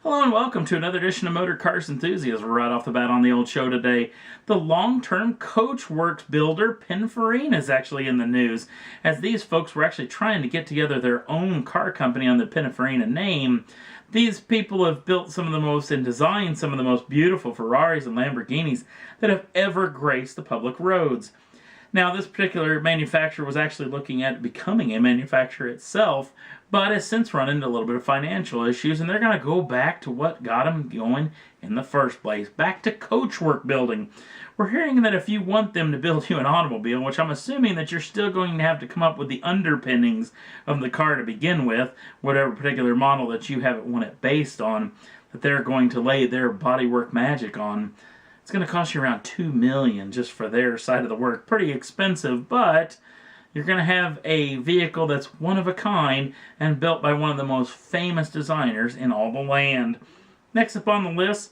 Hello and welcome to another edition of Motor Cars Enthusiasts. Right off the bat on the old show today, the long-term coach works builder Pininfarina is actually in the news, as these folks were actually trying to get together their own car company on the Pininfarina name. These people have built some of the most and designed some of the most beautiful Ferraris and Lamborghinis that have ever graced the public roads. Now, this particular manufacturer was actually looking at becoming a manufacturer itself, but has since run into a little bit of financial issues, and they're going to go back to what got them going in the first place, back to coachwork building. We're hearing that if you want them to build you an automobile, which I'm assuming that you're still going to have to come up with the underpinnings of the car to begin with, whatever particular model that you want it based on, that they're going to lay their bodywork magic on. It's going to cost you around $2 million just for their side of the work. Pretty expensive, but you're going to have a vehicle that's one of a kind and built by one of the most famous designers in all the land. Next up on the list,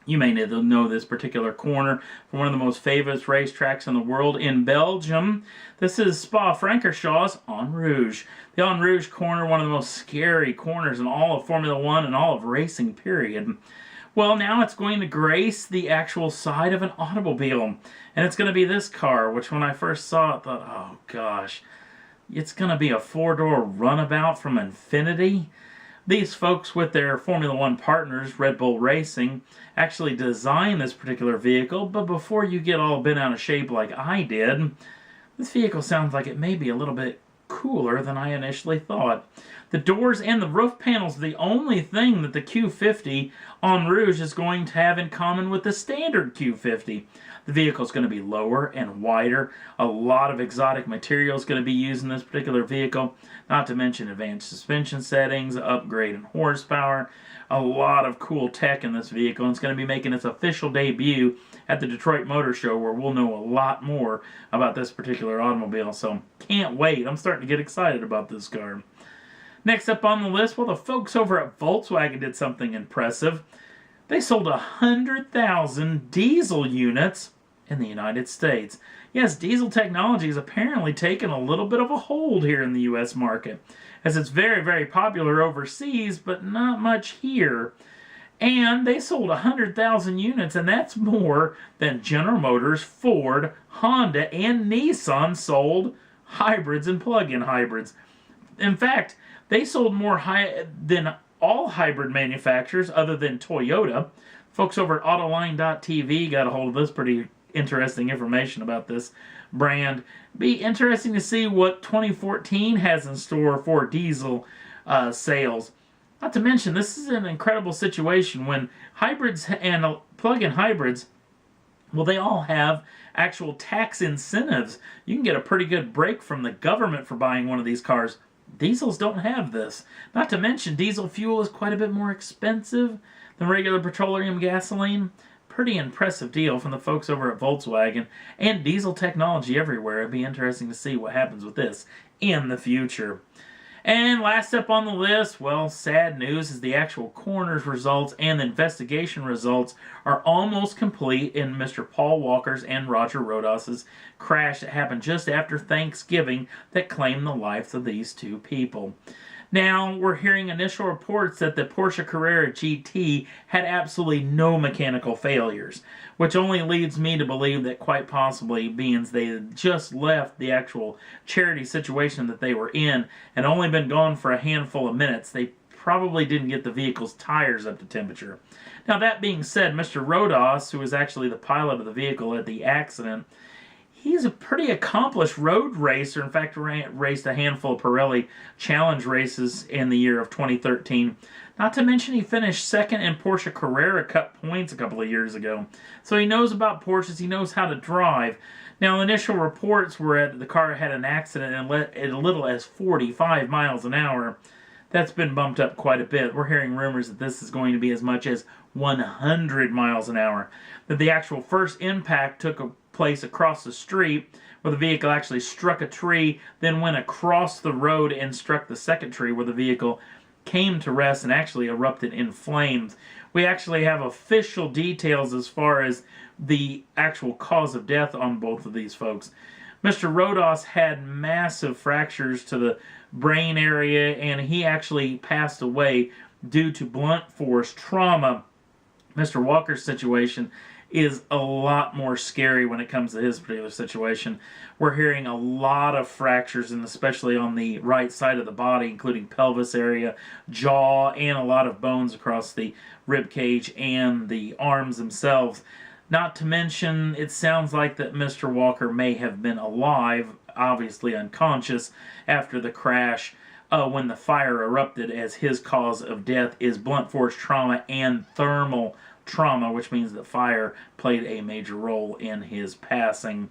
you may know this particular corner from one of the most famous racetracks in the world in Belgium. This is Spa-Francorchamps Eau Rouge. The Eau Rouge corner, one of the most scary corners in all of Formula One and all of racing, period. Well, now it's going to grace the actual side of an automobile. And it's going to be this car, which when I first saw it, I thought, oh gosh, it's going to be a four-door runabout from infinity. These folks with their Formula One partners, Red Bull Racing, actually designed this particular vehicle. But before you get all bent out of shape like I did, this vehicle sounds like it may be a little bit cooler than I initially thought. The doors and the roof panels are the only thing that the Q50 Eau Rouge is going to have in common with the standard Q50. The vehicle is going to be lower and wider. A lot of exotic material is going to be used in this particular vehicle, not to mention advanced suspension settings, upgrade in horsepower, a lot of cool tech in this vehicle. And it's going to be making its official debut at the Detroit Motor Show, where we'll know a lot more about this particular automobile. So can't wait. I'm starting to get excited about this car. Next up on the list, well, the folks over at Volkswagen did something impressive. They sold 100,000 diesel units in the United States. Yes, diesel technology has apparently taken a little bit of a hold here in the U.S. market, as it's very, very popular overseas, but not much here. And they sold 100,000 units, and that's more than General Motors, Ford, Honda, and Nissan sold hybrids and plug-in hybrids. In fact, they sold more than all hybrid manufacturers other than Toyota. Folks over at Autoline.tv got a hold of this pretty interesting information about this brand. Be interesting to see what 2014 has in store for diesel sales. Not to mention, this is an incredible situation when hybrids and plug-in hybrids, well, they all have actual tax incentives. You can get a pretty good break from the government for buying one of these cars. Diesels don't have this. Not to mention, diesel fuel is quite a bit more expensive than regular petroleum gasoline. Pretty impressive deal from the folks over at Volkswagen, and diesel technology everywhere. It'd be interesting to see what happens with this in the future. And last up on the list, well, sad news is the actual coroner's results and the investigation results are almost complete in Mr. Paul Walker's and Roger Rodas's crash that happened just after Thanksgiving that claimed the lives of these two people. Now, we're hearing initial reports that the Porsche Carrera GT had absolutely no mechanical failures, which only leads me to believe that quite possibly, being they had just left the actual charity situation that they were in and only been gone for a handful of minutes, they probably didn't get the vehicle's tires up to temperature. Now, that being said, Mr. Rodas, who was actually the pilot of the vehicle at the accident, he's a pretty accomplished road racer. In fact, raced a handful of Pirelli Challenge races in the year of 2013. Not to mention he finished second in Porsche Carrera Cup points a couple of years ago. So he knows about Porsches. He knows how to drive. Now, initial reports were that the car had an accident and let as little as 45 miles an hour. That's been bumped up quite a bit. We're hearing rumors that this is going to be as much as 100 miles an hour. That the actual first impact took place across the street where the vehicle actually struck a tree, then went across the road and struck the second tree where the vehicle came to rest and actually erupted in flames. We actually have official details as far as the actual cause of death on both of these folks. Mr. Rodas had massive fractures to the brain area, and he actually passed away due to blunt force trauma. Mr. Walker's situation is a lot more scary when it comes to his particular situation. We're hearing a lot of fractures, and especially on the right side of the body, including pelvis area, jaw, and a lot of bones across the rib cage and the arms themselves. Not to mention, it sounds like that Mr. Walker may have been alive, obviously unconscious, after the crash when the fire erupted, as his cause of death is blunt force trauma and thermal trauma, which means that fire played a major role in his passing.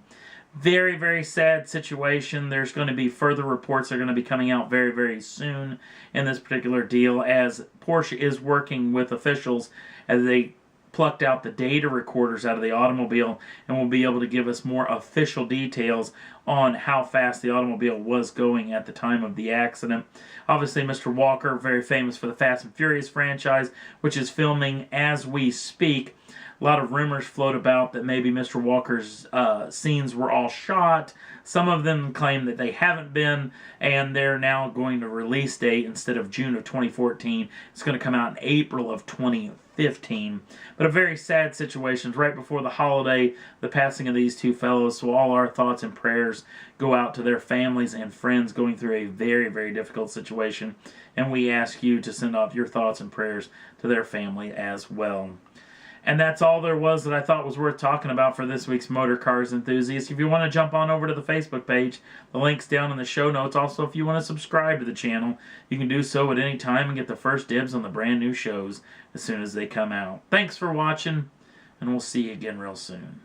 Very, very sad situation. There's going to be further reports that are going to be coming out very, very soon in this particular deal, as Porsche is working with officials as they plucked out the data recorders out of the automobile and will be able to give us more official details on how fast the automobile was going at the time of the accident. Obviously, Mr. Walker, very famous for the Fast and Furious franchise, which is filming as we speak. A lot of rumors float about that maybe Mr. Walker's scenes were all shot. Some of them claim that they haven't been, and they're now going to release date instead of June of 2014. It's going to come out in April of 2015. But a very sad situation. Right before the holiday, the passing of these two fellows. So all our thoughts and prayers go out to their families and friends going through a very, very difficult situation. And we ask you to send off your thoughts and prayers to their family as well. And that's all there was that I thought was worth talking about for this week's Motor Cars Enthusiast. If you want to jump on over to the Facebook page, the link's down in the show notes. Also, if you want to subscribe to the channel, you can do so at any time and get the first dibs on the brand new shows as soon as they come out. Thanks for watching, and we'll see you again real soon.